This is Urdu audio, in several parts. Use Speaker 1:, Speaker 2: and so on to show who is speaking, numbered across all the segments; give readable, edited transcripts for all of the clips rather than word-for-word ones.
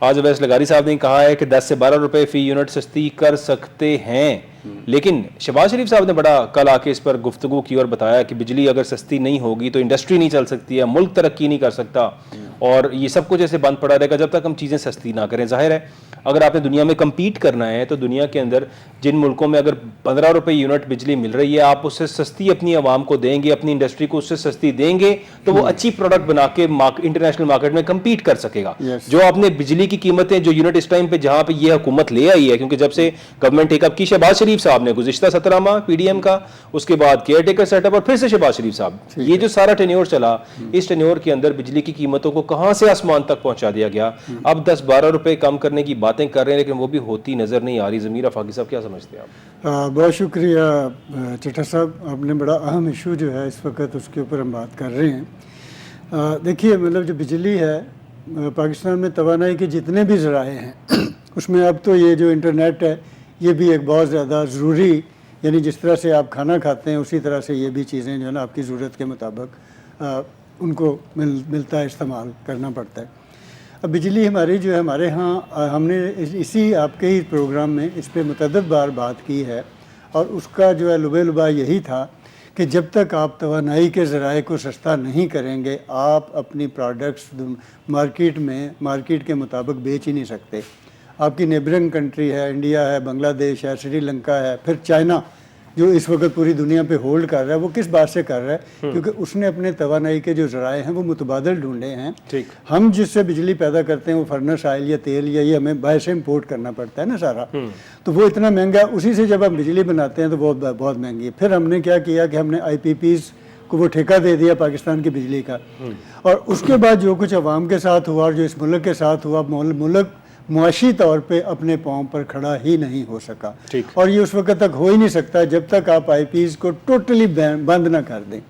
Speaker 1: آج اویس لغاری صاحب نے کہا ہے کہ 10 سے 12 روپے فی یونٹ سستی کر سکتے ہیں، لیکن شہباز شریف صاحب نے بڑا کل آ کے اس پر گفتگو کی اور بتایا کہ بجلی اگر سستی نہیں ہوگی تو انڈسٹری نہیں چل سکتی ہے، ملک ترقی نہیں کر سکتا، اور یہ سب کچھ ایسے بند پڑا رہے گا جب تک ہم چیزیں سستی نہ کریں. ظاہر ہے اگر آپ نے دنیا میں کمپیٹ کرنا ہے تو دنیا کے اندر جن ملکوں میں اگر 15 روپے یونٹ بجلی مل رہی ہے، آپ اس سے سستی اپنی عوام کو دیں گے، اپنی انڈسٹری کو اس سے سستی دیں گے تو وہ اچھی پروڈکٹ بنا کے انٹرنیشنل مارکیٹ میں کمپیٹ کر سکے گا. جو آپ نے بجلی کی قیمتیں جو یونٹ اس ٹائم پہ جہاں پہ یہ حکومت لے آئی ہے، کیونکہ جب سے گورنمنٹ ٹیک اپ کی شہباز شریف صاحب نے گزشتہ 17 ماہ پی ڈی ایم کا، اس کے بعد کیئر ٹیکر سیٹ اپ، اور پھر سے شہباز شریف صاحب، یہ جو سارا ٹینیور چلا، اس ٹینیور کے اندر بجلی کی قیمتوں کو کہاں سے آسمان تک پہنچا دیا گیا. اب 10-12 روپے کم کرنے کی باتیں کر رہے ہیں لیکن وہ بھی ہوتی نظر نہیں آ رہی. ضمیر آفاقی صاحب کیا سمجھتے ہیں آپ؟
Speaker 2: بہت شکریہ چٹھا صاحب، آپ نے بڑا اہم ایشو جو ہے اس وقت اس کے اوپر ہم بات کر رہے ہیں. دیکھیے مطلب جو بجلی ہے پاکستان میں توانائی کے جتنے بھی ذرائع ہیں اس میں اب تو یہ جو انٹرنیٹ ہے یہ بھی ایک بہت زیادہ ضروری، یعنی جس طرح سے آپ کھانا کھاتے ہیں اسی طرح سے یہ بھی چیزیں جو ہے نا آپ کی ضرورت کے مطابق ان کو ملتا ہے، استعمال کرنا پڑتا ہے. اب بجلی ہماری جو ہے ہمارے ہاں ہم نے اسی آپ کے ہی پروگرام میں اس پہ متعدد بار بات کی ہے، اور اس کا جو ہے لبے لبا یہی تھا کہ جب تک آپ توانائی کے ذرائع کو سستا نہیں کریں گے آپ اپنی پروڈکٹس مارکیٹ کے مطابق بیچ ہی نہیں سکتے. آپ کی نیبرنگ کنٹری ہے، انڈیا ہے، بنگلہ دیش ہے، سری لنکا ہے، پھر چائنا جو اس وقت پوری دنیا پہ ہولڈ کر رہا ہے، وہ کس بات سے کر رہا ہے؟ کیونکہ اس نے اپنے توانائی کے جو ذرائع ہیں وہ متبادل ڈھونڈے ہیں. ہم جس سے بجلی پیدا کرتے ہیں وہ فرنس آئل یا تیل یا یہ ہمیں باہر سے امپورٹ کرنا پڑتا ہے نا سارا، تو وہ اتنا مہنگا، اسی سے جب ہم بجلی بناتے ہیں تو وہ بہت مہنگی ہے. پھر ہم نے کیا کیا کہ ہم نے آئی پی پیز کو وہ ٹھیکہ دے دیا پاکستان کی بجلی کا، اور اس کے بعد جو کچھ عوام کے ساتھ ہوا اور جو اس ملک کے ساتھ ہوا، ملک معاشی طور پہ اپنے پاؤں پر کھڑا ہی نہیں ہو سکا، اور یہ اس وقت تک ہو ہی نہیں سکتا جب تک آپ آئی پیز کو ٹوٹلی بند نہ کر دیں.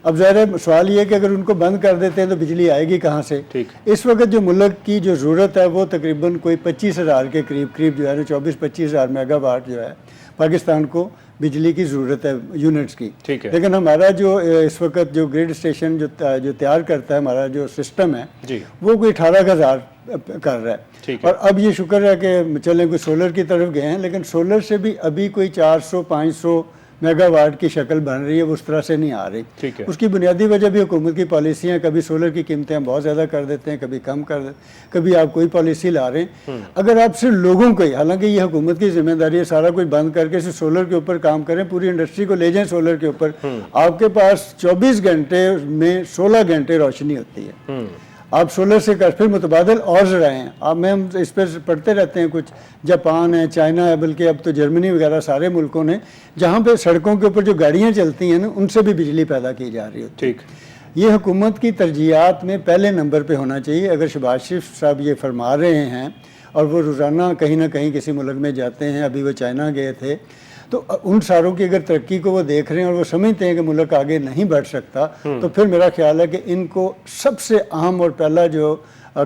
Speaker 2: اب ظاہر ہے سوال یہ کہ اگر ان کو بند کر دیتے ہیں تو بجلی آئے گی کہاں سے؟ اس وقت جو ملک کی جو ضرورت ہے وہ تقریباً کوئی 25,000 کے قریب جو ہے نا 24-25,000 میگا واٹ جو ہے پاکستان کو بجلی کی ضرورت ہے یونٹس کی. لیکن ہمارا جو اس وقت جو گریڈ اسٹیشن جو تیار کرتا ہے ہمارا جو سسٹم ہے وہ کوئی 18,000 کر رہا ہے. اور اب یہ شکر ہے کہ چلیں کوئی سولر کی طرف گئے ہیں، لیکن سولر سے بھی ابھی کوئی 400-500 میگا واٹ کی شکل بن رہی ہے، وہ اس طرح سے نہیں آ رہی. اس کی بنیادی وجہ بھی حکومت کی پالیسیاں، کبھی سولر کی قیمتیں ہم بہت زیادہ کر دیتے ہیں، کبھی کم کر دیتے ہیں، کبھی آپ کوئی پالیسی لا رہے ہیں. اگر آپ صرف لوگوں کو ہی، حالانکہ یہ حکومت کی ذمہ داری ہے سارا کچھ بند کر کے صرف سولر کے اوپر کام کریں، پوری انڈسٹری کو لے جائیں سولر کے اوپر، آپ کے پاس 24 گھنٹے میں 16 گھنٹے روشنی ہوتی ہے. آپ سولر سے کر، پھر متبادل اور ذرائع ہیں. ہم اس پہ پڑھتے رہتے ہیں، کچھ جاپان ہے، چائنا ہے، بلکہ اب تو جرمنی وغیرہ سارے ملکوں نے جہاں پہ سڑکوں کے اوپر جو گاڑیاں چلتی ہیں نا ان سے بھی بجلی پیدا کی جا رہی ہوتی ہے. یہ حکومت کی ترجیحات میں پہلے نمبر پہ ہونا چاہیے. اگر شہباز شریف صاحب یہ فرما رہے ہیں اور وہ روزانہ کہیں نہ کہیں کسی ملک میں جاتے ہیں، ابھی وہ چائنا گئے تھے، تو ان ساروں کی اگر ترقی کو وہ دیکھ رہے ہیں اور وہ سمجھتے ہیں کہ ملک آگے نہیں بڑھ سکتا، تو پھر میرا خیال ہے کہ ان کو سب سے اہم اور پہلا جو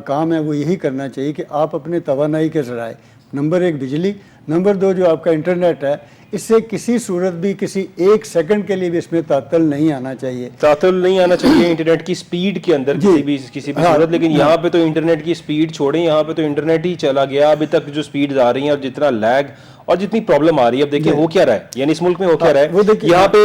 Speaker 2: کام ہے وہ یہی کرنا چاہیے کہ آپ اپنے توانائی کے ذرائع، نمبر 1 بجلی، نمبر 2 جو آپ کا انٹرنیٹ ہے، اس سے کسی صورت بھی کسی ایک سیکنڈ کے لیے بھی اس میں تعطل نہیں آنا چاہیے.
Speaker 1: تعطل نہیں آنا چاہیے انٹرنیٹ کی سپیڈ کے اندر کسی بھی صورت. لیکن یہاں پہ تو انٹرنیٹ کی سپیڈ چھوڑیں، یہاں پہ تو انٹرنیٹ ہی چلا گیا. ابھی تک جو سپیڈز آ رہی ہیں اور جتنا لیگ اور جتنی پرابلم آ رہی ہے، اب دیکھیں ہو کیا رہا ہے، یعنی اس ملک میں ہو کیا رہا ہے. یہاں پہ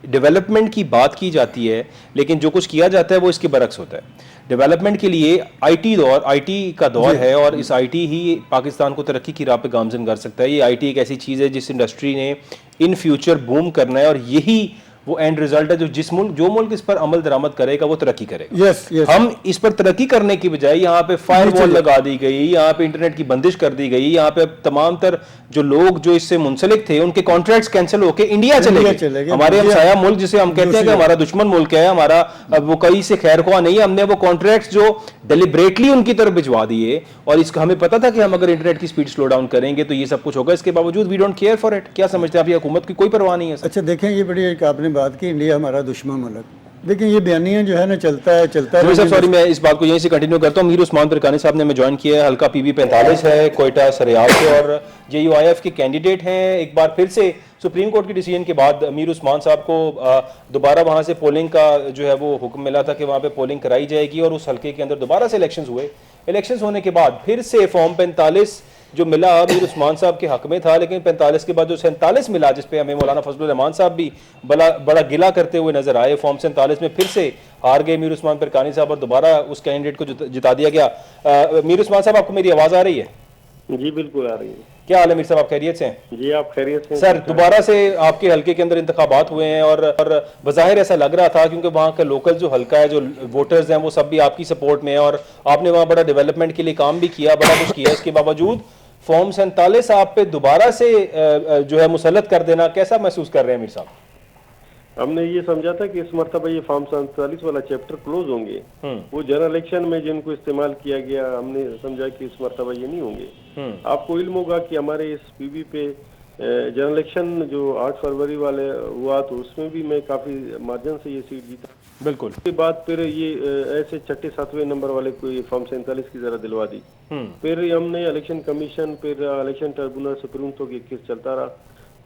Speaker 1: ڈیولپمنٹ کی بات کی جاتی ہے لیکن جو کچھ کیا جاتا ہے وہ اس کے برعکس ہوتا ہے. ڈیولپمنٹ کے لیے آئی ٹی کا دور ہے، اور اس آئی ٹی ہی پاکستان کو ترقی کی راہ پہ گامزن کر سکتا ہے. یہ آئی ٹی ایک ایسی چیز ہے جس انڈسٹری نے ان فیوچر بوم کرنا ہے، اور یہی وہ اینڈ ریزلٹ ہے جو ملک اس پر عمل درآمد کرے گا وہ ترقی کرے گا. ہم اس پر ترقی کرنے کی بجائے یہاں پہ فائر وال لگا دی گئی، یہاں پہ انٹرنیٹ کی بندش کر دی گئی، یہاں پہ تمام تر جو لوگ جو اس سے منسلک تھے ان کے کانٹریکٹس کینسل ہو کے انڈیا چلے گئے. ہمارے ہمسایہ ملک جسے ہم کہتے ہیں کہ ہمارا دشمن ملک ہے، ہمارا وہ کئی سے خیر خواہ نہیں ہے، ہم نے وہ کانٹریکٹس جو ڈیلیبریٹلی ان کی طرف بھجوا دیے، اور اس کا ہمیں پتا تھا کہ ہم اگر انٹرنیٹ کی سپیڈ سلو ڈاؤن کریں گے تو یہ سب کچھ ہوگا. اس کے باوجود we don't care for it. کیا سمجھتے ہیں آپ، یہ حکومت کی کوئی پرواہ نہیں ہے؟
Speaker 2: اچھا دیکھیں، یہ بڑی ایک آپ نے بات کی انڈیا ہمارا دشمن ملک، دیکھیں یہ بیانیہ جو ہے نا چلتا ہے.
Speaker 1: سوری میں اس بات کو یہیں سے کنٹینیو کرتا ہوں. میر عثمان برکانی صاحب نے ہمیں جوائن کیا ہے، حلقہ PB 45 ہے، کوئٹہ سریاب سے، اور JUIF کے کینڈیڈیٹ ہیں. ایک بار پھر سے سپریم کورٹ کی ڈیسیجن کے بعد امیر عثمان صاحب کو دوبارہ وہاں سے پولنگ کا جو ہے وہ حکم ملا تھا کہ وہاں پہ پولنگ کرائی جائے گی، اور اس حلقے کے اندر دوبارہ سے الیکشنز ہوئے. الیکشنز ہونے کے بعد پھر سے فارم 45 جو ملا میر عثمان صاحب کے حق میں تھا، لیکن 45 کے بعد جو 47 ملا جس پہ ہمیں مولانا فضل الرحمان صاحب بھی بڑا گلا کرتے ہوئے نظر آئے، فارم 47 میں پھر سے ہار گئے میر عثمان پرکانی صاحب اور دوبارہ اس کینڈیڈیٹ کو جتا دیا گیا۔ میر عثمان صاحب آپ کو میری آواز آ رہی ہے؟
Speaker 3: جی بالکل آ رہی ہے۔
Speaker 1: کیا حال ہے میر صاحب، آپ خیریت سے ہیں؟
Speaker 3: جی آپ خیریت سے؟
Speaker 1: سر دوبارہ سے آپ کے حلقے کے اندر انتخابات ہوئے ہیں اور بظاہر ایسا لگ رہا تھا کیونکہ وہاں کا لوکل جو حلقہ ہے، جو ووٹرز ہیں وہ سب بھی آپ کی سپورٹ میں ہیں اور آپ نے وہاں بڑا ڈیولپمنٹ کے لیے کام بھی کیا، بڑا کچھ کیا، اس کے باوجود فارم 47 آپ پہ دوبارہ سے جو ہے مسلط کر دینا کیسا محسوس کر رہے ہیں میر صاحب؟
Speaker 3: ہم نے یہ سمجھا تھا کہ اس مرتبہ یہ فارم 47 والا چیپٹر کلوز ہوں گے، وہ جنرل الیکشن میں جن کو استعمال کیا گیا ہم نے سمجھا کہ اس مرتبہ یہ نہیں ہوں گے۔ آپ کو علم ہوگا کہ ہمارے اس پی بی پہ جنرل الیکشن جو 8 فروری والے ہوا تو اس میں بھی میں کافی مارجن سے یہ سیٹ جیتا۔
Speaker 1: بالکل۔
Speaker 3: اس کے بعد پھر یہ ایسے 6 7ویں نمبر والے کو یہ فارم 47 کی ذرا دلوا دی۔ پھر ہم نے الیکشن کمیشن، پھر الیکشن ٹریبونل، سپریم کورٹ کی کیس چلتا رہا۔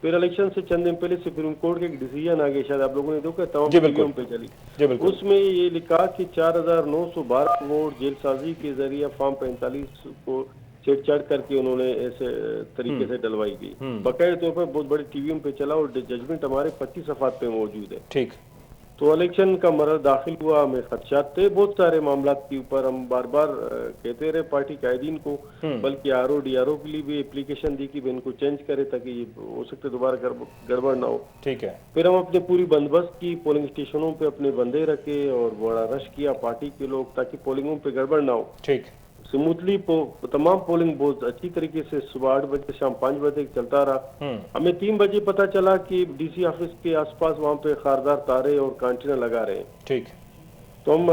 Speaker 3: پھر الیکشن سے چند دن پہلے سپریم کورٹ کے ایک ڈیسیژن آگے، شاید آپ لوگوں نے دیکھا، تمام ٹی پہ چلی۔ اس میں یہ لکھا کہ 4912 ووٹ جیل سازی کے ذریعے فارم 45 کو چھیڑ چھاڑ کر کے انہوں نے ایسے طریقے سے ڈلوائی گئی۔ باقاعدہ طور پر بہت بڑے ٹی وی پہ چلا اور ججمنٹ ہمارے 25 صفحات پہ موجود ہے۔
Speaker 1: ٹھیک۔
Speaker 3: تو الیکشن کا مرحلہ داخل ہوا، ہمیں خدشات تھے بہت سارے معاملات کے اوپر، ہم بار بار کہتے رہے پارٹی قائدین کو، بلکہ R O D R O کے لیے بھی اپلیکیشن دی کہ ان کو چینج کرے تاکہ یہ ہو سکتے دوبارہ گڑبڑ نہ ہو۔
Speaker 1: ٹھیک ہے۔
Speaker 3: پھر ہم اپنے پوری بندوبست کی، پولنگ اسٹیشنوں پہ اپنے بندے رکھے اور بڑا رش کیا پارٹی کے لوگ تاکہ پولنگوں پہ گڑبڑ نہ ہو۔
Speaker 1: ٹھیک۔
Speaker 3: سموتھلی تمام پولنگ بہت اچھی طریقے سے صبح 8 بجے شام 5 بجے چلتا رہا۔ ہمیں 3 بجے پتا چلا کہ ڈی سی آفس کے آس پاس وہاں پہ خاردار تارے اور کانٹینا لگا رہے ہیں۔
Speaker 1: ٹھیک۔
Speaker 3: تو ہم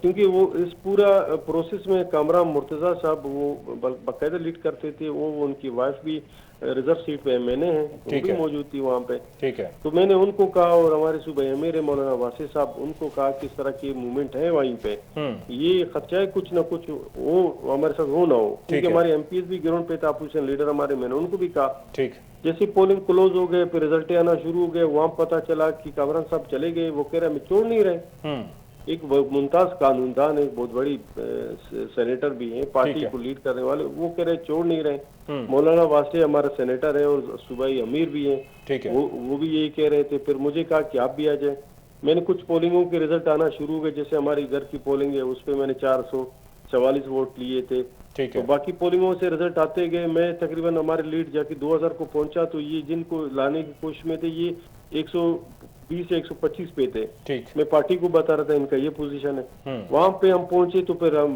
Speaker 3: کیونکہ وہ اس پورا پروسیس میں کامران مرتضیٰ صاحب وہ باقاعدہ لیڈ کرتے تھے، وہ ان کی وائف بھی ریزرو سیٹ پہ ایم این اے ہیں، وہ بھی موجود تھی وہاں پہ۔
Speaker 1: ٹھیک ہے۔
Speaker 3: تو میں نے ان کو کہا اور ہمارے صوبہ امیر مولانا واسع صاحب ان کو کہا کہ اس طرح کی موومنٹ ہے وہیں پہ، یہ خدشہ ہے کچھ نہ کچھ وہ ہمارے ساتھ ہو نہ ہو، کیونکہ ہمارے ایم پیز بھی گراؤنڈ پہ تھا، اپوزیشن لیڈر ہمارے، میں نے ان کو بھی کہا۔
Speaker 1: ٹھیک۔
Speaker 3: جیسے پولنگ کلوز ہو گئے پھر رزلٹ آنا شروع ہو گئے، وہاں پتا چلا کہ کامران صاحب چلے گئے، وہ کہہ رہے ہمیں چھوڑ نہیں رہے۔ ایک ممتاز قانون دان، ایک بہت بڑی سینیٹر بھی ہیں، پارٹی کو لیڈ کرنے والے، وہ کہہ رہے چھوڑ نہیں رہے۔ مولانا واسع ہمارا سینیٹر ہے اور صوبائی امیر بھی ہیں، وہ بھی یہی کہہ رہے تھے۔ پھر مجھے کہا کہ آپ بھی آ جائیں۔ میں نے کچھ پولنگوں کے رزلٹ آنا شروع ہو گئے، جیسے ہماری گھر کی پولنگ ہے اس پہ میں نے 444 ووٹ لیے تھے، تو باقی پولنگوں سے رزلٹ آتے گئے، میں تقریباً ہمارے لیڈ جا کے 2000 کو پہنچا، تو یہ جن کو لانے کی کوشش میں تھے یہ 120 سے 125 پہ تھے۔ میں پارٹی کو بتا رہا تھا ان کا یہ پوزیشن ہے۔ وہاں پہ ہم پہنچے تو پھر ہم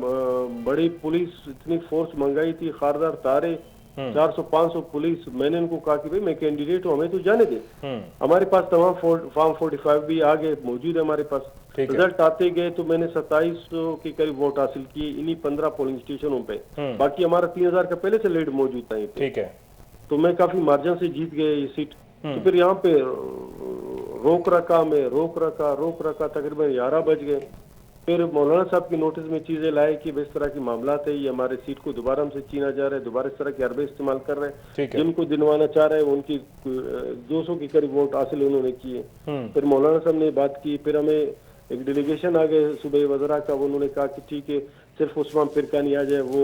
Speaker 3: بڑی پولیس اتنی فورس منگائی تھی، خاردار تارے، 400-500 پولیس۔ میں نے ان کو کہا کہ بھائی میں کینڈیڈیٹ ہوں، ہمیں تو جانے دے۔ ہمارے پاس تمام فارم 45 بھی آگے موجود ہے ہمارے پاس، رزلٹ آتے گئے تو میں نے 2700 کے قریب ووٹ حاصل کیے انہی 15 پولنگ اسٹیشنوں پہ، باقی ہمارا 3000 کا پہلے سے لیڈ موجود تھا۔
Speaker 1: ٹھیک ہے۔
Speaker 3: تو میں کافی مارجن سے جیت گئے یہ سیٹ۔ تو پھر یہاں پہ روک رکھا تقریباً 11 بج گئے۔ پھر مولانا صاحب کی نوٹس میں چیزیں لائے کہ اس طرح کی معاملات ہے، یہ ہمارے سیٹ کو دوبارہ ہم سے چھینا جا رہا ہے، دوبارہ اس طرح کے حربے استعمال کر رہے ہیں، جن کو دلوانا چاہ رہے ہیں ان کی 200 کے قریب ووٹ حاصل انہوں نے کیے۔ پھر مولانا صاحب نے بات کی، پھر ہمیں ایک ڈیلیگیشن آ گئے صوبائی وزراء کا، انہوں نے کہا کہ ٹھیک ہے صرف عثمان پرکانی آ جائے، وہ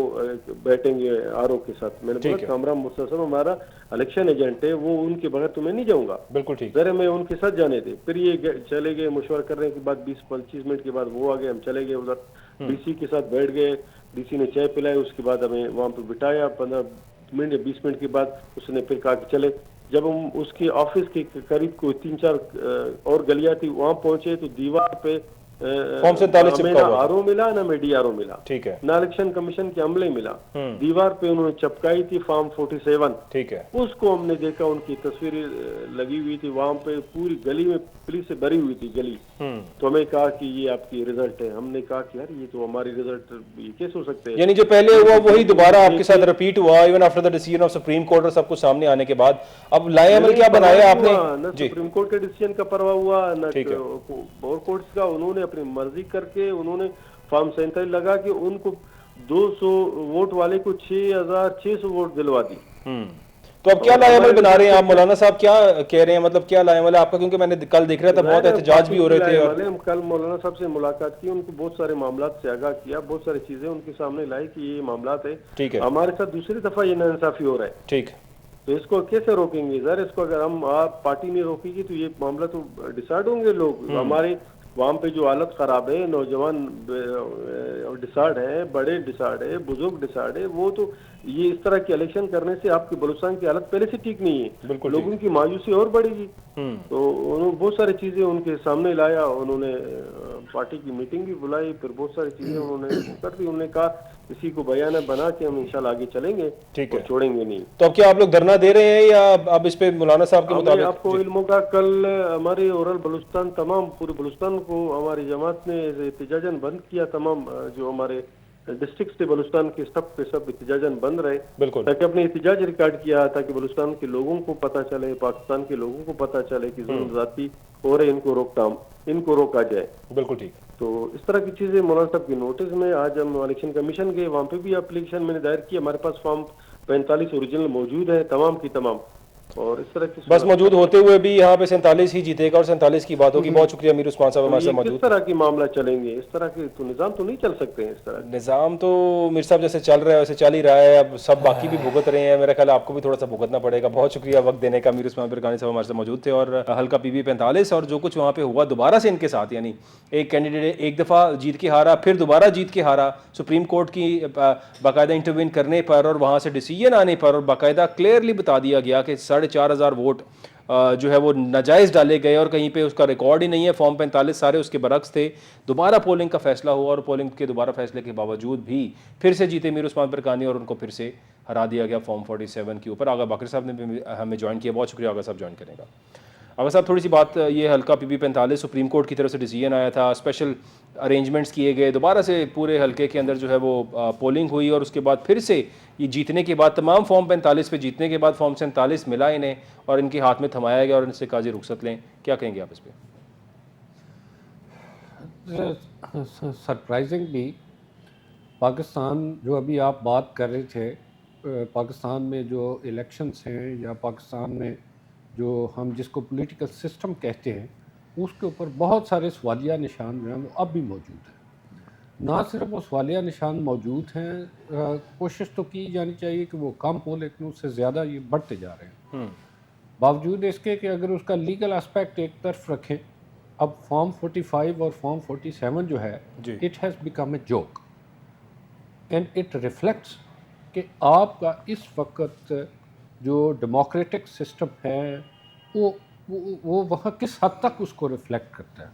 Speaker 3: بیٹھیں گے آر او کے ساتھ۔ میں نے بولا کامران مرتضیٰ صاحب ہمارا الیکشن ایجنٹ ہے، وہ ان کے بغیر تو میں نہیں جاؤں گا،
Speaker 1: بالکل ٹھیک،
Speaker 3: ذرا میں ان کے ساتھ جانے دے۔ پھر یہ چلے گئے، مشورہ کرنے کے بعد 20-25 منٹ کے بعد وہ آ گئے، ہم چلے گئے ادھر ڈی سی کے ساتھ بیٹھ گئے، ڈی سی نے چائے پلائی، اس کے بعد ہمیں وہاں پہ بٹایا۔ 15 منٹ یا 20 منٹ کے بعد اس نے پھر کہا کہ چلے۔ جب ہم اس کے آفس کے قریب کوئی 3-4 اور گلیاں تھی وہاں پہنچے تو دیوار پہ
Speaker 1: فارم 47 چپکا ہوا،
Speaker 3: نہ آر او ملا نہ میں ڈی آر او ملا،
Speaker 1: ٹھیک ہے،
Speaker 3: نہ الیکشن کمیشن کے عملے ملا۔ دیوار پہ انہوں نے چپکائی تھی فارم 47،
Speaker 1: ٹھیک ہے،
Speaker 3: اس کو ہم نے دیکھا، ان کی تصویریں لگی ہوئی تھی وہاں پہ، پوری گلی میں پولیس سے بھری ہوئی تھی گلی۔ تو ہمیں کہا کہ یہ آپ کی رزلٹ ہے۔ ہم نے کہا کہ یار یہ تو ہماری رزلٹ، یہ کیسے ہو سکتے ہیں؟
Speaker 1: یعنی جو پہلے ہوا وہی دوبارہ آپ کے ساتھ ریپیٹ ہوا، even after the decision of supreme court اور سب کچھ سامنے آنے کے بعد۔ اب لائے عمل کیا بنایا آپ نے؟
Speaker 3: نہ سپریم کورٹ کے ڈیسیژن کا پرواہ ہوا نہ اور کورٹس کا، انہوں نے اپنی مرضی کر کے انہوں نے فارم 47 لگا کہ ان کو 200 ووٹ والے کو 6600 ووٹ دلوا دی۔
Speaker 1: تو اب کیا لائے عمل بنا رہے ہیں آپ مولانا صاحب, کیا کہہ رہے ہیں, مطلب کیا لائے عمل ہے آپ کا, کیونکہ میں نے کل دیکھ رہا تھا بہت احتجاج بھی ہو رہے تھے. اور
Speaker 3: ہم کل مولانا صاحب سے ملاقات کی, ان کو بہت سارے معاملات سے آگاہ کیا, بہت ساری چیزیں ان کے سامنے لائی کہ یہ معاملات ہے,
Speaker 1: ٹھیک ہے,
Speaker 3: ہمارے ساتھ دوسری دفعہ یہ ناانصافی ہو رہا ہے,
Speaker 1: ٹھیک,
Speaker 3: تو اس کو کیسے روکیں گے ظاہر, اس کو اگر ہم آپ پارٹی نہیں روکے گی تو یہ معاملہ تو ڈیسائیڈ ہوں گے لوگ. ہمارے وہاں پہ جو حالت خراب ہے, نوجوان ڈسارڈ ہے, بڑے ڈسارڈ ہے, بزرگ ڈسارڈ ہے, وہ تو یہ اس طرح کے الیکشن کرنے سے آپ کے بلوچستان کی حالت پہلے سے ٹھیک نہیں ہے,
Speaker 1: بالکل
Speaker 3: لوگوں کی مایوسی اور بڑھے گی. تو انہوں نے بہت ساری چیزیں ان کے سامنے لایا, انہوں نے پارٹی کی میٹنگ بھی بلائی, پھر بہت ساری چیزیں انہوں نے کر دی. انہوں نے کہا کسی کو بیانہ بنا کے ہم انشاءاللہ آگے چلیں گے,
Speaker 1: ٹھیک
Speaker 3: اور
Speaker 1: ہے,
Speaker 3: چھوڑیں گے نہیں.
Speaker 1: تو اب کیا آپ لوگ دھرنا دے رہے ہیں یا اب اس پہ مولانا صاحب کے
Speaker 3: ہمیں
Speaker 1: مطابق؟
Speaker 3: آپ کو علم ہوگا کل ہمارے اورل بلوچستان تمام پورے بلوچستان کو ہماری جماعت نے احتجاجاً بند کیا, تمام جو ہمارے ڈسٹرکٹ سے بلوچستان کے سب کے سب احتجاجاً بند رہے,
Speaker 1: بالکل,
Speaker 3: تاکہ اپنے احتجاج ریکارڈ کیا, تاکہ بلوچستان کے لوگوں کو پتہ چلے, پاکستان کے لوگوں کو پتہ چلے کہ ظلم ذاتی ہو رہے, ان کو روکتام, ان کو روکا جائے.
Speaker 1: بالکل ٹھیک.
Speaker 3: تو اس طرح کی چیزیں مولانا صاحب کے نوٹس میں, آج ہم الیکشن کمیشن گئے, وہاں پہ بھی اپلیکیشن میں نے دائر کی, ہمارے پاس فارم 45 اوریجنل موجود ہے تمام کی تمام, اور اس طرح کی
Speaker 1: بس موجود ہوتے ہوئے بھی یہاں پہ 47 ہی جیتے گا اور 47 کی بات ہوگی. بہت شکریہ امیر عثمان صاحب ہمارے ساتھ موجود.
Speaker 3: کس طرح کی معاملہ چلیں گے, اس طرح کے تو نظام تو نہیں چل سکتے ہیں. اس طرح
Speaker 1: نظام تو میر صاحب جیسے چل رہا ہے ویسے چل ہی رہا ہے, اب سب باقی بھی بھگت رہے ہیں, میرا خیال آپ کو بھی تھوڑا سا بھگتنا پڑے گا. بہت شکریہ وقت دینے کا. امیر عثمان برقانی صاحب ہمارے ساتھ موجود تھے, اور حلقہ پی بی 45 اور جو کچھ وہاں پہ ہوا دوبارہ سے ان کے ساتھ, یعنی ایک کینڈیڈیٹ ایک دفعہ جیت کے ہارا, پھر دوبارہ جیت کے ہارا, سپریم کورٹ کی باقاعدہ انٹروین کرنے پر اور وہاں سے ڈیسیجن آنے پر, اور باقاعدہ کلیئرلی بتا دیا گیا کہ 4,500 ووٹ جو ہے وہ ناجائز ڈالے گئے, اور کہیں پہ اس کا ریکارڈ ہی نہیں ہے. فارم 45 سارے اس کے برعکس تھے. دوبارہ پولنگ کا فیصلہ ہوا, اور پولنگ کے دوبارہ فیصلے کے باوجود بھی پھر سے جیتے امیر عثمان برقانی, اور ان کو پھر سے ہرا دیا گیا فارم 47 کے اوپر. آغا باقر صاحب نے بھی ہمیں جوائن کیا, بہت شکریہ آغا صاحب جوائن کرنے کا. آغا صاحب تھوڑی سی بات, یہ حلقہ پی بی 45 سپریم کورٹ کی طرف سے ڈیسیجن آیا تھا, اسپیشل ارینجمنٹس کیے گئے, دوبارہ سے پورے حلقے کے اندر جو ہے وہ پولنگ ہوئی, اور اس کے بعد پھر سے یہ جیتنے کے بعد تمام فارم 45 پہ جیتنے کے بعد فارم 47 ملا انہیں, اور ان کے ہاتھ میں تھمایا گیا, اور ان سے قاضی رخصت لیں. کیا کہیں گے آپ اس پہ؟
Speaker 4: سرپرائزنگلی پاکستان جو ابھی آپ بات کر رہے تھے, پاکستان میں جو الیکشنز ہیں یا پاکستان میں جو ہم جس کو پولیٹیکل سسٹم کہتے ہیں, اس کے اوپر بہت سارے سوالیہ نشان جو ہیں وہ اب بھی موجود ہیں. نہ صرف وہ سوالیہ نشان موجود ہیں, کوشش تو کی جانی چاہیے کہ وہ کم ہو, لیکن اس سے زیادہ یہ بڑھتے جا رہے ہیں. باوجود اس کے کہ اگر اس کا لیگل اسپیکٹ ایک طرف رکھیں, اب فارم 45 اور فارم 47 جو ہے, it has become a joke, and it reflects کہ آپ کا اس وقت جو ڈیموکریٹک سسٹم ہے وہ وہاں کس حد تک اس کو ریفلیکٹ کرتا ہے.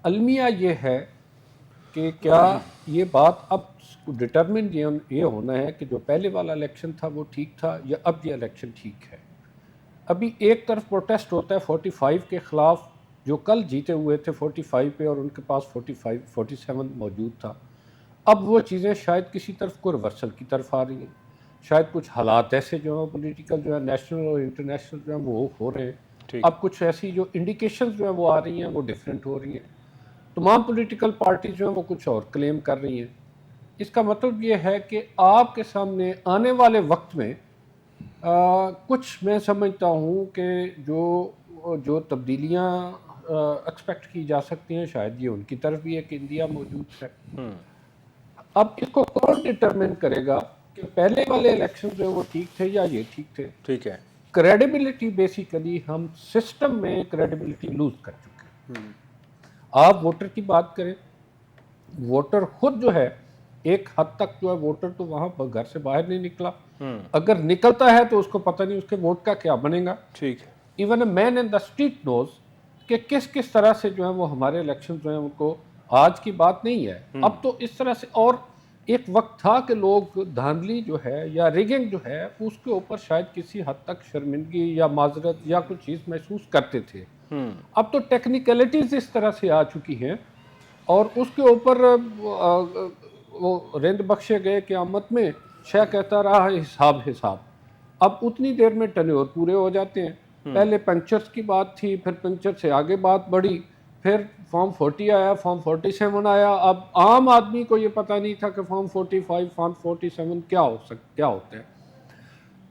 Speaker 4: المیہ یہ ہے کہ کیا یہ بات اب ڈٹرمن یہ ہونا ہے کہ جو پہلے والا الیکشن تھا وہ ٹھیک تھا, یا اب یہ الیکشن ٹھیک ہے. ابھی ایک طرف پروٹیسٹ ہوتا ہے 45 کے خلاف, جو کل جیتے ہوئے تھے 45 پہ, اور ان کے پاس 47 موجود تھا. اب وہ چیزیں شاید کسی طرف کو ریورسل کی طرف آ رہی ہیں, شاید کچھ حالات ایسے جو ہیں پولیٹیکل جو ہے نیشنل اور انٹرنیشنل جو ہیں وہ ہو رہے ہیں. اب کچھ ایسی جو انڈیکیشنز جو ہیں وہ آ رہی ہیں, وہ ڈیفرنٹ ہو رہی ہیں. تمام پولیٹیکل پارٹیز جو ہیں وہ کچھ اور کلیم کر رہی ہیں. اس کا مطلب یہ ہے کہ آپ کے سامنے آنے والے وقت میں کچھ میں سمجھتا ہوں کہ جو تبدیلیاں ایکسپیکٹ کی جا سکتی ہیں, شاید یہ ان کی طرف بھی ایک انڈیا موجود ہے. اب اس کو کون ڈٹرمن کرے گا کہ پہلے والے الیکشن جو وہ ٹھیک تھے یا یہ ٹھیک تھے.
Speaker 1: ٹھیک ہے,
Speaker 4: کریڈیبلٹی بیسیکلی ہم سسٹم میں کریڈیبلٹی لوز کر چکے ہیں. آپ ووٹر کی بات کریں, ووٹر خود جو ہے ایک حد تک جو ہے ووٹر تو وہاں گھر سے باہر نہیں نکلا, اگر نکلتا ہے تو اس کو پتہ نہیں اس کے ووٹ کا کیا بنے گا.
Speaker 1: ٹھیک ہے,
Speaker 4: even a main in the street نوز کہ کس طرح سے جو ہے وہ ہمارے الیکشن جو ہیں ان کو, آج کی بات نہیں ہے, اب تو اس طرح سے. اور ایک وقت تھا کہ لوگ دھاندلی جو ہے یا ریگنگ جو ہے اس کے اوپر شاید کسی حد تک شرمندگی یا معذرت یا کچھ چیز محسوس کرتے تھے. اب تو ٹیکنیکلٹیز اس طرح سے آ چکی ہیں, اور اس کے اوپر وہ رند بخشے گئے قیامت میں, شے کہتا رہا حساب. اب اتنی دیر میں ٹنیور پورے ہو جاتے ہیں. پہلے پنچرز کی بات تھی, پھر پنچر سے آگے بات بڑھی, پھر فارم 40 آیا, فارم 47 آیا. اب عام آدمی کو یہ پتہ نہیں تھا کہ فارم 45 فارم 47 کیا ہوتے ہیں.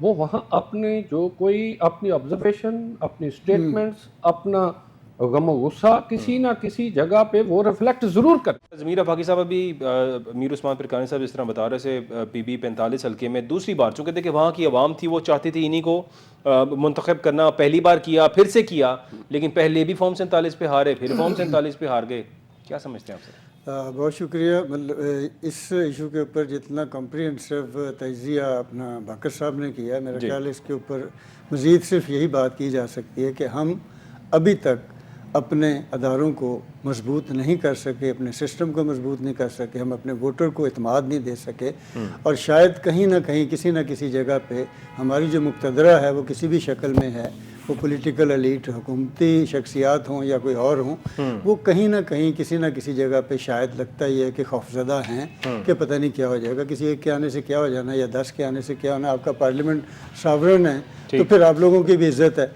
Speaker 4: وہ وہاں اپنے جو کوئی اپنی آبزرویشن، اپنی سٹیٹمنٹس، اپنا غم و غصہ کسی نہ کسی جگہ پہ وہ ریفلیکٹ ضرور کرتے.
Speaker 1: ضمیر فاقی صاحب ابھی میر عثمان پرکانی صاحب جس طرح بتا رہے تھے پی بی 45 حلقے میں دوسری بار، چونکہ دیکھیں وہاں کی عوام تھی وہ چاہتی تھی انہی کو منتخب کرنا، پہلی بار کیا پھر سے کیا، لیکن پہلے بھی فارم 47 پہ ہارے پھر فارم 47 پہ ہار گئے. کیا سمجھتے ہیں آپ سر؟
Speaker 2: بہت شکریہ. مطلب اس ایشو کے اوپر جتنا کمپریہنسو تجزیہ اپنا باقر صاحب نے کیا ہے، میرا خیال ہے اس کے اوپر مزید صرف یہی بات کی جا سکتی ہے کہ ہم ابھی تک اپنے اداروں کو مضبوط نہیں کر سکے، اپنے سسٹم کو مضبوط نہیں کر سکے، ہم اپنے ووٹر کو اعتماد نہیں دے سکے، اور شاید کہیں نہ کہیں کسی نہ کسی جگہ پہ ہماری جو مقتدرہ ہے وہ کسی بھی شکل میں ہے، وہ پولیٹیکل ایلیٹ، حکومتی شخصیات ہوں یا کوئی اور ہوں، وہ کہیں نہ کہیں کسی نہ کسی جگہ پہ شاید لگتا ہی ہے کہ خوفزدہ ہیں کہ پتہ نہیں کیا ہو جائے گا، کسی ایک کے آنے سے کیا ہو جانا یا 10 کے آنے سے کیا ہونا. آپ کا پارلیمنٹ ساورن ہے تو پھر آپ لوگوں کی بھی عزت ہے.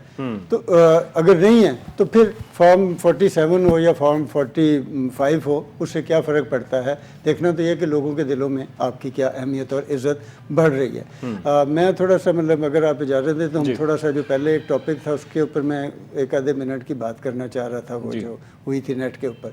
Speaker 2: تو اگر نہیں ہے تو پھر فارم 47 ہو یا فارم 45 ہو، اس سے کیا فرق پڑتا ہے؟ دیکھنا تو یہ کہ لوگوں کے دلوں میں آپ کی کیا اہمیت اور عزت بڑھ رہی ہے. میں تھوڑا سا مطلب اگر آپ اجازت دیں تو ہم تھوڑا سا جو پہلے ایک ٹاپک تھا اس کے اوپر میں ایک آدھے منٹ کی بات کرنا چاہ رہا تھا، وہ جو ہوئی تھی نیٹ کے اوپر.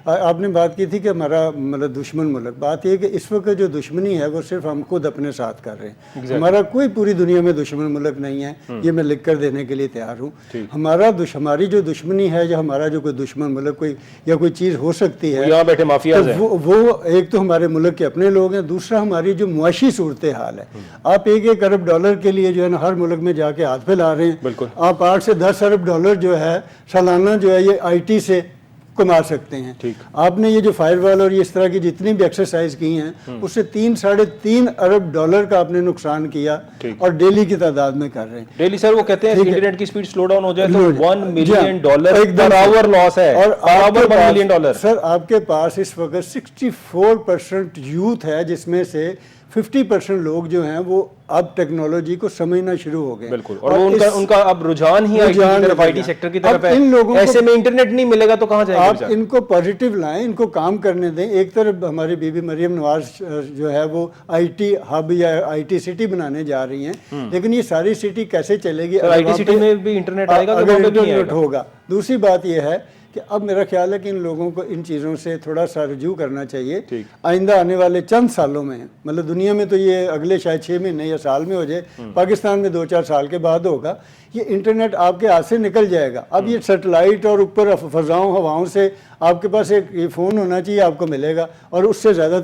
Speaker 2: آپ نے بات کی تھی کہ ہمارا مطلب دشمن ملک. بات یہ کہ اس وقت جو دشمنی ہے وہ صرف ہم خود اپنے ساتھ کر رہے ہیں. ہمارا کوئی پوری دنیا میں دشمن ملک نہیں ہے، یہ میں لکھ کر دینے کے لیے تیار ہوں. ہماری جو دشمنی ہے یا ہمارا جو کوئی دشمن ملک کوئی یا کوئی چیز ہو سکتی ہے،
Speaker 1: یہاں بیٹھے مافیاز ہیں،
Speaker 2: وہ ایک تو ہمارے ملک کے اپنے لوگ ہیں، دوسرا ہماری جو معاشی صورتحال ہے. آپ 1 ارب ڈالر کے لیے جو ہے نا ہر ملک میں جا کے ہاتھ پھیلا رہے ہیں. آپ 8 سے 10 ارب ڈالر جو ہے سالانہ جو ہے یہ آئی ٹی سے کما سکتے ہیں. آپ نے یہ جو فائر وال اور اس طرح کی جتنی بھی ایکسرسائز کی ہیں اس سے 3-3.5 ارب ڈالر کا آپ نے نقصان کیا، اور ڈیلی کی تعداد میں کر رہے ہیں.
Speaker 1: ڈیلی سر وہ کہتے ہیں انٹرنیٹ کی سپیڈ سلو ڈاؤن ہو جائے تو $1 ملین پر آور لاس ہے،
Speaker 2: اور
Speaker 1: $1 ملین.
Speaker 2: سر آپ کے پاس اس وقت 64% یوتھ ہے جس میں سے 50% لوگ جو ہیں وہ اب ٹیکنالوجی کو سمجھنا شروع ہو گئے.
Speaker 1: بالکل، اور ان کا اب رجحان ہی آئی ٹی کی طرف، آئی ٹی سیکٹر کی طرف ہے. ایسے میں انٹرنیٹ نہیں ملے گا تو کہاں جائیں گے؟
Speaker 2: آپ ان کو پازیٹیو لائیں، ان کو کام کرنے دیں. ایک طرف ہماری بی بی مریم نواز جو ہے وہ آئی ٹی ہب یا آئی ٹی سٹی بنانے جا رہی ہیں، لیکن یہ ساری سٹی کیسے چلے گی؟
Speaker 1: آئی ٹی سٹی میں بھی انٹرنیٹ آئے گا،
Speaker 2: اگر انٹرنیٹ ہوگا. دوسری بات یہ ہے کہ اب میرا خیال ہے کہ ان لوگوں کو ان چیزوں سے تھوڑا سا رجوع کرنا چاہیے. آئندہ آنے والے چند سالوں میں، مطلب دنیا میں تو یہ اگلے شاید 6 مہینے یا سال میں ہو جائے، پاکستان میں 2-4 سال کے بعد ہوگا. یہ انٹرنیٹ آپ کے ہاتھ سے نکل جائے گا. اب یہ سیٹلائٹ اور اوپر فضاؤں ہواؤں سے آپ کے پاس ایک یہ فون ہونا چاہیے، آپ کو ملے گا، اور اس سے زیادہ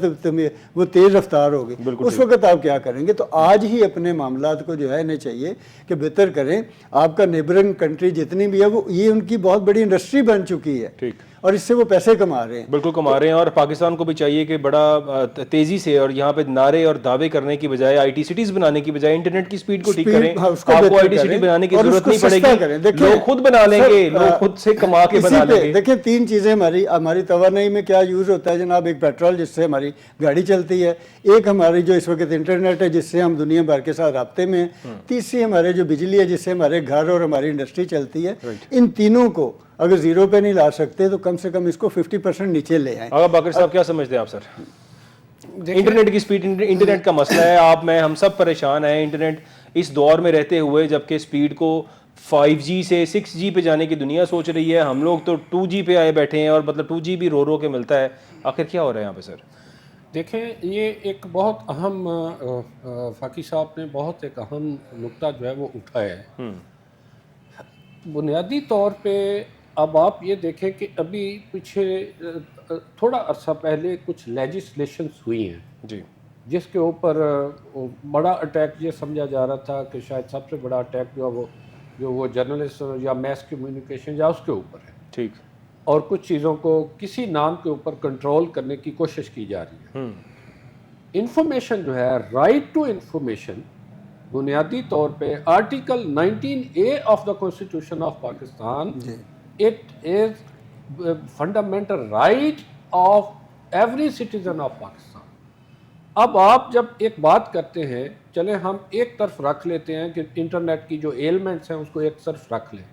Speaker 2: وہ تیز رفتار ہوگی. اس وقت آپ کیا کریں گے؟ تو آج ہی اپنے معاملات کو جو ہے انہیں چاہیے کہ بہتر کریں. آپ کا نیبرنگ کنٹری جتنی بھی ہے وہ یہ ان کی بہت بڑی انڈسٹری بن چکی ہے، اور اس سے وہ پیسے کما رہے ہیں.
Speaker 1: بالکل کما رہے ہیں. اور پاکستان کو بھی چاہیے کہ بڑا تیزی سے اور یہاں پہ نعرے اور دعوے کرنے کی بجائے آئی ٹی سٹیز بنانے کی بجائے انٹرنیٹ کی سپیڈ کو ٹھیک کریں. آپ کو آئی ٹی سٹی بنانے کی ضرورت نہیں پڑے گی، لوگ خود بنا لیں گے، لوگ خود سے کما کے بنا لیں گے.
Speaker 2: دیکھیں 3 چیزیں ہماری توانائی میں کیا یوز ہوتا ہے جناب. ایک پیٹرول جس سے ہماری گاڑی چلتی ہے، ایک ہماری جو اس وقت انٹرنیٹ ہے جس سے ہم دنیا بھر کے ساتھ رابطے میں ہیں، تیسری ہمارے جو بجلی ہے جس سے ہمارے گھر اور ہماری انڈسٹری چلتی ہے. ان تینوں کو اگر زیرو پہ نہیں لا سکتے تو کم سے کم اس کو 50% نیچے لے آئیں.
Speaker 1: آقا باقر صاحب کیا سمجھتے ہیں آپ سر؟ انٹرنیٹ کی سپیڈ، انٹرنیٹ کا مسئلہ ہے، آپ میں ہم سب پریشان ہیں. انٹرنیٹ اس دور میں رہتے ہوئے جبکہ سپیڈ کو 5G سے 6G پہ جانے کی دنیا سوچ رہی ہے، ہم لوگ تو 2G پہ آئے بیٹھے ہیں، اور مطلب 2G بھی رو کے ملتا ہے. آخر کیا ہو رہا ہے یہاں پہ سر؟
Speaker 4: دیکھیں یہ ایک بہت اہم فاقی صاحب نے بہت ایک اہم نقطہ جو ہے وہ اٹھایا ہے. بنیادی طور پہ اب آپ یہ دیکھیں کہ ابھی پیچھے تھوڑا عرصہ پہلے کچھ لیجسلیشنز ہوئی ہیں
Speaker 1: جی،
Speaker 4: جس کے اوپر بڑا اٹیک یہ سمجھا جا رہا تھا کہ شاید سب سے بڑا اٹیک جو وہ جرنلسٹ یا میس کمیونیکیشن یا اس کے اوپر ہے.
Speaker 1: ٹھیک.
Speaker 4: اور کچھ چیزوں کو کسی نام کے اوپر کنٹرول کرنے کی کوشش کی جا رہی ہے. انفارمیشن جو ہے، رائٹ ٹو انفارمیشن، بنیادی طور پہ article 19A of the constitution of Pakistan, it is fundamental right of every citizen of Pakistan. اب آپ جب ایک بات کرتے ہیں، چلیں ہم ایک طرف رکھ لیتے ہیں کہ انٹرنیٹ کی جو ایلمنٹس ہیں اس کو ایک طرف رکھ لیں،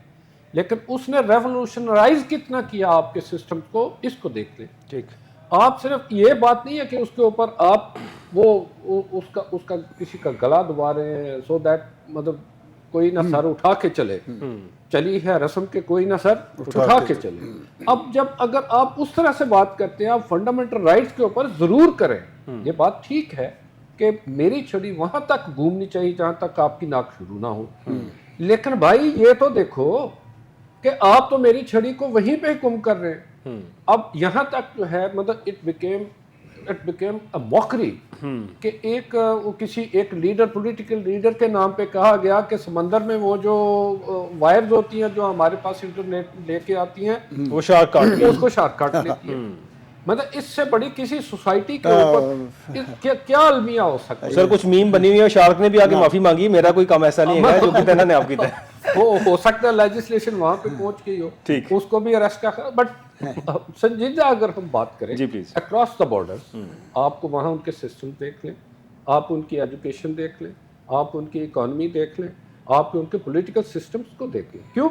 Speaker 4: لیکن اس نے ریولوشنرائز کتنا کیا آپ کے سسٹم کو، اس کو دیکھ لیں.
Speaker 1: ٹھیک.
Speaker 4: آپ صرف یہ بات نہیں ہے کہ اس کے اوپر آپ وہ اس کا کسی کا گلا دبا رہے ہیں سو دیٹ مطلب کوئی نہ سر اٹھا کے چلے، چلی ہے رسم کے کوئی نہ سر اٹھا کے چلے۔ اب جب اگر آپ اس طرح سے بات کرتے ہیں، آپ فنڈامنٹل رائٹس کے اوپر ضرور کریں، یہ بات ٹھیک ہے کہ میری چھڑی وہاں تک گھومنی چاہیے جہاں تک آپ کی ناک شروع نہ ہو، لیکن بھائی یہ تو دیکھو کہ آپ تو میری چھڑی کو وہیں پہ گم کر رہے ہیں۔ اب یہاں تک جو ہے مطلب اٹ بیکیم اے موکری کہ کسی ایک لیڈر، پولیٹیکل لیڈر کے نام پہ کہا گیا کہ سمندر میں وہ جو وائرز ہوتی ہیں جو ہمارے پاس انٹرنیٹ لے کے آتی ہیں
Speaker 1: وہ شارک کاٹ
Speaker 4: اس کو شارک کاٹ لیتی ہیں۔ مطلب اس سے بڑی کسی سوسائٹی کے اوپر کیا المیہ ہو سکتا ہے؟
Speaker 1: سر کچھ میم بنی ہوئی ہے، شارک نے بھی آگے معافی مانگی، میرا کوئی کام ایسا نہیں ہے جو کہ تنہا نے آپ کی طرح
Speaker 4: ہو سکتا ہے لیجسلیشن وہاں پہ پہنچ گئی ہو، اس کو بھی اریسٹ کر، بٹ سنجیدہ اگر ہم بات کریں اکراس دا بارڈر، آپ کو وہاں ان کے سسٹم دیکھ لیں، آپ ان کی ایجوکیشن دیکھ لیں، آپ ان کی اکانومی دیکھ لیں، آپ ان کے پولیٹیکل سسٹمز کو دیکھ لیں، کیوں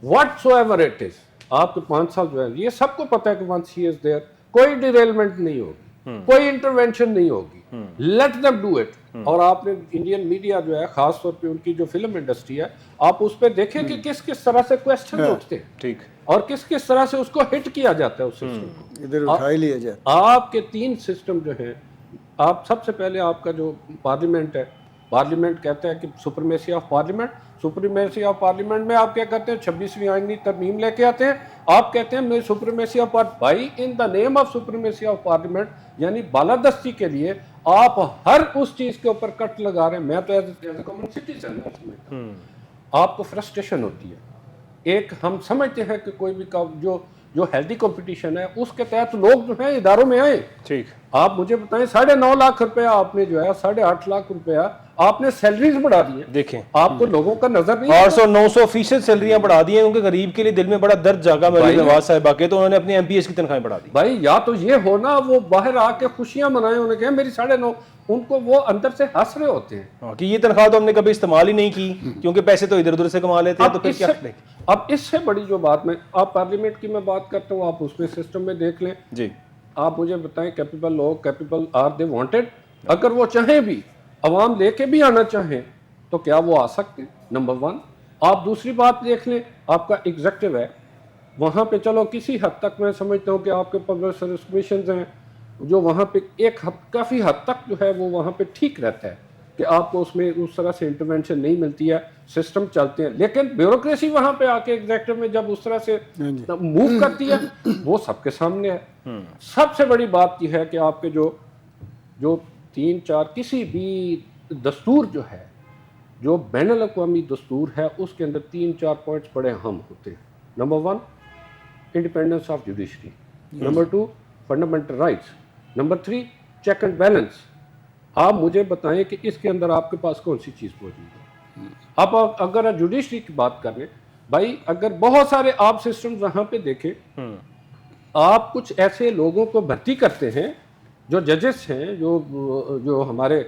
Speaker 4: what so ever it is, آپ کے 5 سال جو ہے یہ سب کو پتہ ہے کہ once he is there کوئی ڈیریلمنٹ نہیں ہوگی، کوئی انٹرونشن نہیں ہوگی، لیٹ them do it۔ اور آپ نے انڈین میڈیا جو ہے خاص طور پہ ان کی جو فلم انڈسٹری ہے، آپ اس پہ دیکھیں کہ کس طرح سے کویسچن اٹھتے ہیں،
Speaker 1: ٹھیک،
Speaker 4: اور کس طرح سے اس کو ہٹ کیا جاتا ہے اس سسٹم کو،
Speaker 2: ادھر اٹھا ہی لیا جاتا۔
Speaker 4: آپ کے 3 سسٹم جو ہیں، آپ سب سے پہلے آپ کا جو پارلیمنٹ ہے، پارلیمنٹ کہتا ہے کہ supremacy of parliament, supremacy of parliament میں آپ کیا کرتے ہیں 26ویں آئینی ترمیم لے کے آتے ہیں، آپ کہتے ہیں سپریمیسی آف بھائی in the name of supremacy of parliament, یعنی بالادستی کے لیے آپ ہر اس چیز کے اوپر کٹ لگا رہے ہیں۔ میں تو ایز اے کامن سٹیزن آپ کو فرسٹریشن ہوتی ہے، ایک ہم سمجھتے ہیں کہ کوئی بھی جو ہیلدی کمپٹیشن ہے اس کے تحت لوگ جو ہیں اداروں میں آئیں،
Speaker 1: ٹھیک،
Speaker 4: آپ مجھے بتائیں 9.5 لاکھ روپیہ آپ نے جو ہے 8.5 لاکھ روپیہ آپ نے سیلریز بڑھا دی ہیں،
Speaker 1: دیکھیں
Speaker 4: آپ کو لوگوں کا نظر نہیں
Speaker 1: 800-900% سیلریاں بڑھا دی ہیں، کیونکہ غریب کے لیے دل میں بڑا درد جاگا مریم نواز صاحبہ کے، تو انہوں نے اپنے ایم پی ایس کی تنخواہیں بڑھا دی۔
Speaker 4: بھائی یا تو یہ ہونا وہ باہر آ کے خوشیاں منائیں، انہوں نے کہا میری 9.5، ان کو وہ اندر سے ہنس رہے ہوتے ہیں
Speaker 1: کہ یہ تنخواہ تو ہم نے کبھی استعمال ہی نہیں کی، کیونکہ پیسے تو ادھر ادھر سے کما لیتے ہیں، تو پھر کیا کریں؟
Speaker 4: اب اس سے بڑی جو بات آپ پارلیمنٹ کی میں بات کرتا ہوں، آپ اس میں سسٹم میں دیکھ لیں،
Speaker 1: جی
Speaker 4: آپ مجھے بتائیں کیپیبل لوگ کیپیبل آر دے وانٹیڈ، اگر وہ چاہیں بھی عوام لے کے بھی آنا چاہیں تو کیا وہ آ سکتے ہیں؟ نمبر 1۔ آپ دوسری بات دیکھ لیں، آپ کا ایگزیکٹو ہے، وہاں پہ چلو کسی حد تک میں سمجھتا ہوں کہ آپ کے پبلک سروس کمیشنز ہیں جو وہاں پہ کافی حد تک جو ہے وہ وہاں پہ ٹھیک رہتا ہے کہ آپ کو اس میں اس طرح سے انٹرونشن نہیں ملتی ہے، سسٹم چلتے ہیں، لیکن بیوروکریسی وہاں پہ آ کے ایگزیکٹو میں جب اس طرح سے موو کرتی ہے وہ سب کے سامنے ہے۔ سب سے بڑی بات یہ ہے کہ آپ کے جو 3-4 کسی بھی دستور جو ہے، جو بین الاقوامی دستور ہے، اس کے اندر 3-4 پوائنٹس بڑے اہم ہوتے ہیں۔ Number 1 independence of judiciary, number 2 fundamental rights, number 3 check and balance. آپ مجھے بتائیں کہ اس کے اندر آپ کے پاس کون سی چیز موجود ہے؟ اب اگر جوڈیشری کی بات کر لیں، بھائی اگر بہت سارے آپ سسٹم وہاں پہ دیکھیں، آپ کچھ ایسے لوگوں کو بھرتی کرتے ہیں جو ججز ہیں، جو ہمارے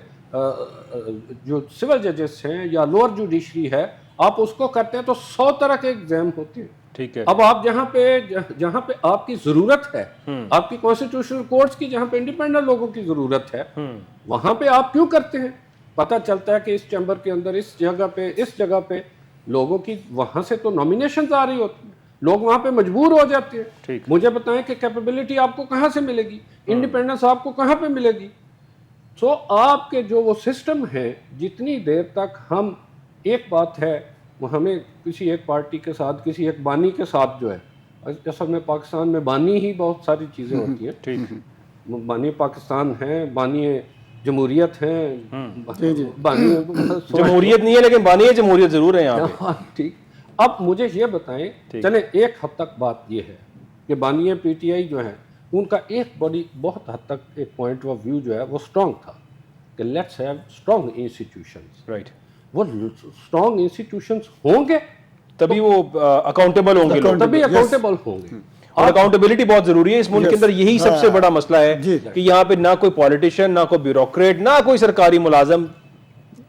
Speaker 4: جو سول ججز ہیں یا لوور جوڈیشری ہے، آپ اس کو کرتے ہیں تو 100 طرح کے ایگزام ہوتے ہیں،
Speaker 1: ٹھیک ہے۔
Speaker 4: اب آپ جہاں پہ آپ کی ضرورت ہے، آپ کی کانسٹیٹیوشنل کورٹس کی جہاں پہ انڈیپینڈنٹ لوگوں کی ضرورت ہے، وہاں پہ آپ کیوں کرتے ہیں؟ پتہ چلتا ہے کہ اس چیمبر کے اندر اس جگہ پہ لوگوں کی وہاں سے تو نامینیشنز آ رہی ہوتی ہیں، لوگ وہاں پہ مجبور ہو جاتے ہیں۔ مجھے بتائیں کہ کیپیبلٹی آپ کو کہاں سے ملے گی، انڈیپینڈنس آپ کو کہاں پہ ملے گی؟ سو آپ کے جو وہ سسٹم ہے، جتنی دیر تک ہم ایک بات ہے وہ ہمیں کسی ایک پارٹی کے ساتھ، کسی ایک بانی کے ساتھ جو ہے، اصل میں پاکستان میں بانی ہی بہت ساری چیزیں ہوتی ہیں، بانی پاکستان ہیں، بانی جمہوریت ہیں، بانی
Speaker 1: جمہوریت نہیں ہے لیکن بانی جمہوریت ضرور ہے یہاں پہ،
Speaker 4: ٹھیک۔ اب مجھے یہ بتائیں، چلیں ایک حد تک بات یہ ہے کہ بانی پی ٹی آئی جو ہے ان کا ایک بہت حد تک ایک پوائنٹ آف ویو جو ہے وہ اسٹرانگ تھا کہ let's have strong institutions,
Speaker 1: right,
Speaker 4: وہ اسٹرانگ انسٹیٹیوشنز ہوں گے
Speaker 1: تبھی وہ اکاؤنٹیبل ہوں گے،
Speaker 4: تبھی اکاؤنٹیبل ہوں گے،
Speaker 1: اور اکاؤنٹیبلٹی بہت ضروری ہے اس ملک کے اندر، یہی سب سے بڑا مسئلہ ہے کہ یہاں پہ نہ کوئی پولیٹیشین، نہ کوئی بیوروکریٹ، نہ کوئی سرکاری ملازم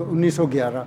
Speaker 2: 1911,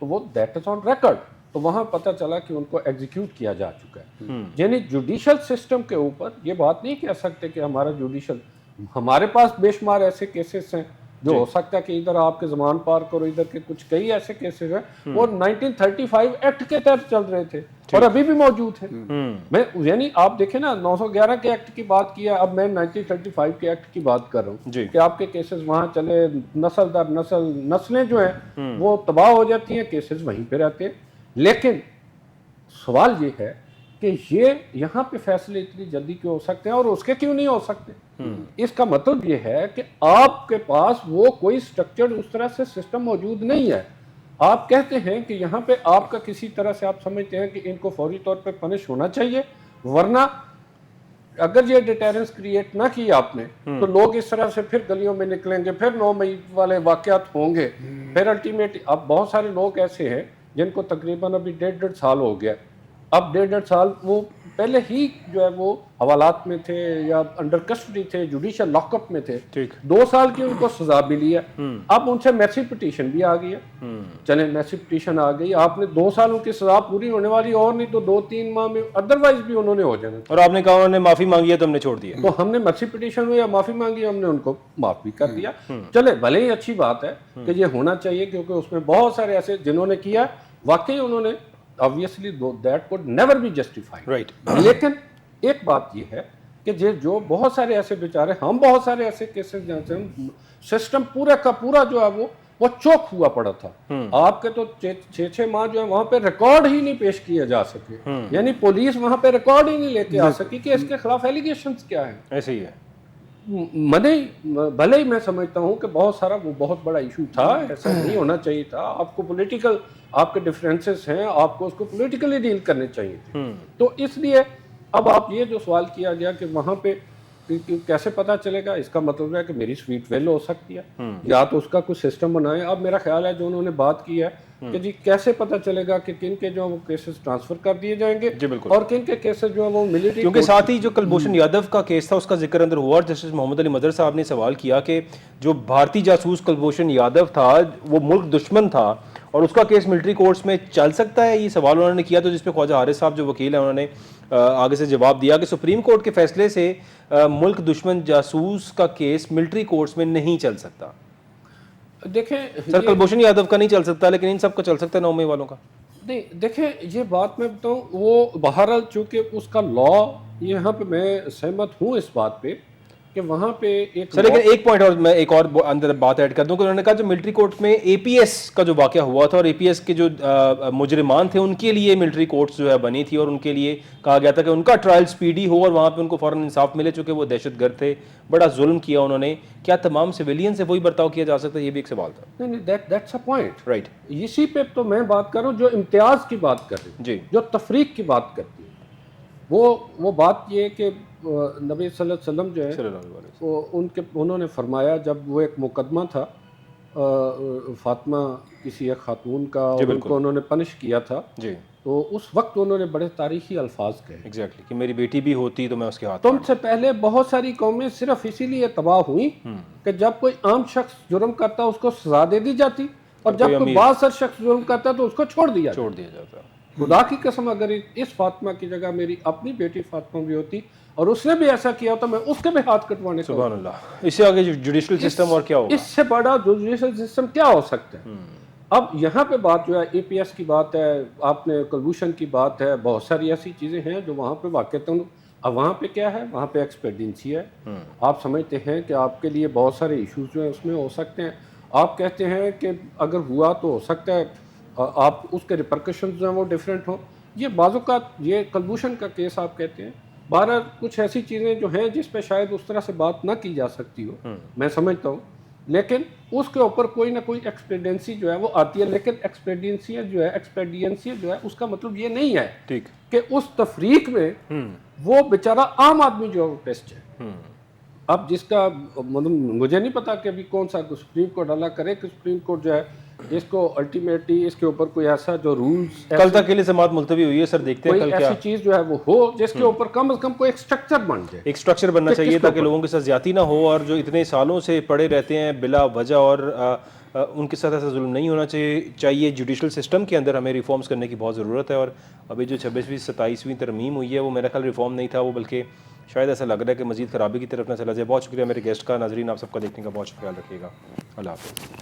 Speaker 4: تو وہ دیٹ از آن ریکارڈ. تو وہاں پتہ چلا کہ ان کو ایگزیکیوٹ کیا جا چکا ہے. یعنی جوڈیشل سسٹم کے اوپر یہ بات نہیں کہہ سکتے کہ ہمارا جوڈیشل, ہمارے پاس بے شمار ایسے کیسز ہیں جو ہو سکتا ہے کہ ادھر آپ کے زمان پار کرو, ادھر کے کچھ کئی ایسے کیسز ہیں وہ 1935 ایکٹ کے تحت چل رہے تھے اور ابھی بھی موجود ہیں. میں یعنی آپ دیکھیں نا 911 کے ایکٹ کی بات کیا, اب میں 1935 کے ایکٹ کی بات کر رہا ہوں کہ آپ کے کیسز وہاں چلے, نسل در نسل, نسلیں جو ہیں وہ تباہ ہو جاتی ہیں, کیسز وہیں پہ رہتے ہیں. لیکن سوال یہ ہے کہ یہ یہاں پہ فیصلے اتنی جلدی کیوں ہو سکتے ہیں اور اس کے کیوں نہیں ہو سکتے؟ اس کا مطلب یہ ہے کہ آپ کے پاس وہ کوئی سٹرکچرڈ اس طرح سے سسٹم موجود نہیں ہے. آپ کہتے ہیں کہ یہاں پہ آپ کا کسی طرح سے آپ سمجھتے ہیں کہ ان کو فوری طور پہ پنش ہونا چاہیے, ورنہ اگر یہ ڈیٹیرنس کریٹ نہ کی آپ نے تو لوگ اس طرح سے پھر گلیوں میں نکلیں گے, پھر 9 مئی والے واقعات ہوں گے, پھر الٹیمیٹ اب بہت سارے لوگ ایسے ہیں جن کو تقریباً ابھی 1.5 سال ہو گیا. اب 1.5 سال وہ پہلے ہی جو ہے وہ حوالات میں تھے یا انڈر کسٹڈی تھے, جوڈیشل لاک اپ میں تھے, 2 سال کی ان کو سزا بھی لی ہے. اب ان سے میسی پٹیشن بھی آ گئی ہے, چلیں میسی پٹیشن آ گئی, آپ نے 2 سال ان کی سزا پوری ہونے والی اور نہیں تو 2-3 ماہ میں ادروائز بھی انہوں نے ہو جانا.
Speaker 1: اور آپ نے کہا انہوں نے معافی مانگی ہے تو ہم نے چھوڑ دیا,
Speaker 4: تو ہم نے میسی پٹیشن ہوئی یا معافی مانگی, ہم نے ان کو معاف بھی کر دیا. چلے بھلے ہی اچھی بات ہے کہ یہ ہونا چاہیے, کیونکہ اس میں بہت سارے ایسے جنہوں نے کیا واقعی انہوں نے obviously that could never be justified.
Speaker 1: Right.
Speaker 4: لیکن ایک بات یہ ہے کہ جو بہت سارے ایسے بیچارے, ہم بہت سارے ایسے کیسز جہاں سے سسٹم پورا کا پورا جو ہے وہ چوک ہوا پڑا تھا. آپ کے تو 6 ماہ جو ہے وہاں پہ ریکارڈ ہی نہیں پیش کیا جا سکے, یعنی پولیس وہاں پہ ریکارڈ ہی نہیں لے کے آ سکی کہ اس کے خلاف ایلیگیشنز کیا ہیں.
Speaker 1: ایسے ہی ہے.
Speaker 4: بھلے ہی میں سمجھتا ہوں کہ بہت سارا وہ بہت بڑا ایشو تھا, ایسا نہیں ہونا چاہیے تھا. آپ کو پولیٹیکل, آپ کے ڈفرینسز ہیں, آپ کو اس کو پولیٹیکلی ڈیل کرنے چاہیے تھے. تو اس لیے اب آپ یہ جو سوال کیا گیا کہ وہاں پہ کیسے پتہ چلے گا, اس کا مطلب ہے کہ میری سویٹ ویل ہو سکتی ہے, یا تو اس کا کوئی سسٹم بنائیں. اب میرا خیال ہے جو انہوں نے بات کی ہے کہ جی کیسے پتہ چلے گا کہ کن کے جو وہ کیسز ٹرانسفر کر دیے جائیں گے اور کن کے کیسز جو ہے وہ ملٹری.
Speaker 1: کیونکہ ساتھ ہی جو کلبھوشن یادو کا کیس تھا اس کا ذکر اندر ہوا, اور جسٹس محمد علی مظہر صاحب نے سوال کیا کہ جو بھارتی جاسوس کلبھوشن یادو تھا وہ ملک دشمن تھا اور اس کا کیس ملٹری کورٹس میں چل سکتا ہے. یہ سوال انہوں نے کیا, تو جس پہ خواجہ حارث صاحب جو وکیل ہیں انہوں نے آگے سے جواب دیا کہ سپریم کورٹ کے فیصلے سے ملک دشمن جاسوس کا کیس ملٹری کورٹس میں نہیں چل سکتا.
Speaker 4: دیکھیں
Speaker 1: سر کلبھوشن یادو کا نہیں چل سکتا, لیکن ان سب کا چل سکتا ہے 9 مئی والوں کا.
Speaker 4: نہیں دیکھیں یہ بات میں بتاؤں, وہ بہرحال چونکہ اس کا لا, یہاں پہ میں سہمت ہوں اس بات پہ کہ وہاں پہ ایک
Speaker 1: سر, لیکن ایک پوائنٹ اور میں ایک اور اندر بات ایڈ کر دوں کہ انہوں نے کہا جو ملٹری کورٹ میں اے پی ایس کا جو واقعہ ہوا تھا اور اے پی ایس کے جو مجرمان تھے ان کے لیے ملٹری کورٹس جو ہے بنی تھی, اور ان کے لیے کہا گیا تھا کہ ان کا ٹرائل سپیڈی ہو اور وہاں پہ ان کو فوراً انصاف ملے, چونکہ وہ دہشت گرد تھے, بڑا ظلم کیا انہوں نے. کیا تمام سویلین سے وہی برتاؤ کیا جا سکتا ہے, یہ بھی ایک سوال تھا.
Speaker 4: نہیں, دیٹس اے پوائنٹ.
Speaker 1: رائٹ,
Speaker 4: اسی پہ تو میں بات کر رہا ہوں جو امتیاز کی بات کر رہی ہوں,
Speaker 1: جی,
Speaker 4: جو تفریق کی بات کرتی ہے. وہ بات یہ کہ نبی صلی اللہ علیہ وسلم جو ہے انہوں نے فرمایا, جب وہ ایک مقدمہ تھا فاطمہ کسی ایک خاتون کا, اور ان کو انہوں نے پنش کیا تھا,
Speaker 1: جی,
Speaker 4: تو اس وقت انہوں نے بڑے تاریخی الفاظ کہے
Speaker 1: ایگزیکٹلی کہ میری بیٹی بھی ہوتی تو میں اس کے ہاتھ.
Speaker 4: تم سے پہلے بہت ساری قومیں صرف اسی لیے تباہ ہوئیں کہ جب کوئی عام شخص جرم کرتا اس کو سزا دے دی جاتی, اور جب کوئی بااثر شخص جرم کرتا تو اس کو چھوڑ دیا
Speaker 1: جاتا.
Speaker 4: خدا کی قسم اگر اس فاطمہ کی جگہ میری اپنی بیٹی فاطمہ بھی ہوتی اور اس نے بھی ایسا کیا ہوتا, میں اس کے بھی ہاتھ کٹوانے کا.
Speaker 1: سبحان اللہ. اس سے آگے جوڈیشل سسٹم اور کیا ہوگا,
Speaker 4: اس سے بڑا جوڈیشل سسٹم کیا ہو سکتا ہے. اب یہاں پہ بات جو ہے اے پی ایس کی بات ہے, آپ نے کلبھوشن کی بات ہے, بہت ساری ایسی چیزیں ہیں جو وہاں پہ واقعتاً. اب وہاں پہ کیا ہے, وہاں پہ ایکسپیڈینسی ہے. آپ سمجھتے ہیں کہ آپ کے لیے بہت سارے ایشوز جو ہیں اس میں ہو سکتے ہیں. آپ کہتے ہیں کہ اگر ہوا تو ہو سکتا ہے آپ اس کے ریپرکشنز جو ہیں وہ ڈیفرنٹ ہوں. یہ بعض اوقات یہ کلبھوشن کا کیس آپ کہتے ہیں, بہرحال کچھ ایسی چیزیں جو ہیں جس پہ شاید اس طرح سے بات نہ کی جا سکتی ہو, میں سمجھتا ہوں, لیکن اس کے اوپر کوئی نہ کوئی ایکسپیڈینسی جو ہے وہ آتی ہے. لیکن ایکسپیڈینسی جو ہے اس کا مطلب یہ نہیں ہے کہ اس تفریق میں وہ بیچارہ عام آدمی جو ہے وہ ٹیسٹ ہے. اب جس کا مجھے نہیں پتا کہ ابھی کون سا سپریم کورٹ اللہ کرے کہ سپریم کورٹ جو ہے اس کو الٹیمیٹلی اس کے اوپر کوئی ایسا جو رولز
Speaker 1: کل تک کے لیے سماعت ملتوی ہوئی ہے سر، دیکھتے ہیں
Speaker 4: کوئی
Speaker 1: کل کیا
Speaker 4: ایسی چیز جو ہے وہ ہو جس کے اوپر کم از کم کوئی ایک اسٹرکچر بن جائے،
Speaker 1: ایک سٹرکچر بننا چاہیے تاکہ لوگوں کے ساتھ زیادتی نہ ہو، اور جو اتنے سالوں سے پڑے رہتے ہیں بلا وجہ اور ان کے ساتھ ایسا ظلم نہیں ہونا چاہیے۔ جوڈیشل سسٹم کے اندر ہمیں ریفارمز کرنے کی بہت ضرورت ہے، اور ابھی جو 26ویں 27ویں ترمیم ہوئی ہے وہ میرا خیال ریفارم نہیں تھا، وہ بلکہ شاید ایسا لگ رہا ہے کہ مزید خرابی کی طرف نہ چلا جائے۔ بہت شکریہ میرے گیسٹ کا۔ ناظرین آپ سب کا دیکھنے کا بہت شکریہ، رکھیے گا، اللہ حافظ۔